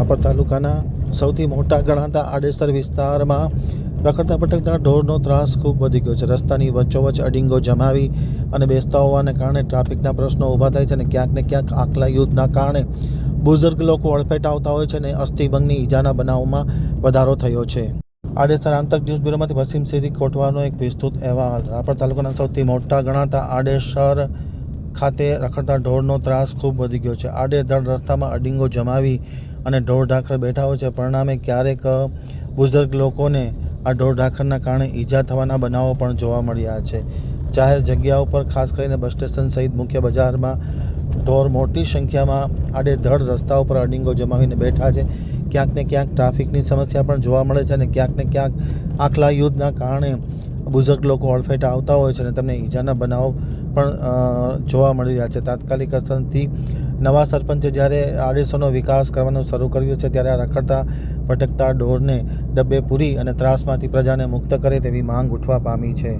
રાપર તાલુકાના સૌથી મોટા ગણાતા આડેસર વિસ્તારમાં રખડતા ભટકતા ઢોરનો ત્રાસ ખૂબ વધી ગયો છે. રસ્તાની વચ્ચોવચ્ચ અડીંગો જમાવી અને બેસતા હોવાને કારણે ટ્રાફિકના પ્રશ્નો ઊભા થાય છે અને ક્યાંક ને ક્યાંક આકલા યુદ્ધના કારણે બુઝુર્ગ લોકો અડફેટ આવતા હોય છે અને અસ્થિભંગની ઈજાના બનાવમાં વધારો થયો છે. આડેસર આમતક ન્યૂઝ બ્યુરોમાંથી વસીમ સિદ્દીક કોટવાનો એક વિસ્તૃત અહેવાલ. રાપર તાલુકાના સૌથી મોટા ગણાતા આડેસર ખાતે રખડતા ઢોરનો ત્રાસ ખૂબ વધી ગયો છે. આડેધડ રસ્તામાં અડીંગો જમાવી અને ઢોર ઢાંખર બેઠા હોય છે. પરિણામે ક્યારેક બુઝુર્ગ લોકોને આ ઢોર ઢાંખરના કારણે ઈજા થવાના બનાવો પણ જોવા મળ્યા છે. જાહેર જગ્યાઓ પર ખાસ કરીને બસ સ્ટેશન સહિત મુખ્ય બજારમાં ઢોર મોટી સંખ્યામાં આડેધડ રસ્તાઓ પર અડીંગો જમાવીને બેઠા છે. ક્યાંક ને ક્યાંક ટ્રાફિકની સમસ્યા પણ જોવા મળે છે અને ક્યાંક ને ક્યાંક આખલા યુદ્ધના કારણે બુઝુર્ગ લોકો અડફેટ આવતા હોય છે અને તેમને ઈજાના બનાવો પણ જોવા મળી રહ્યા છે. તાત્કાલિક અસરથી નવા સરપંચે જ્યારે આડેસરનો વિકાસ કરવાનું શરૂ કર્યું છે ત્યારે આ રખડતા ભટકતા ઢોરને ડબ્બે પૂરી અને ત્રાસમાંથી પ્રજાને મુક્ત કરે તેવી માંગ ઉઠવા પામી છે.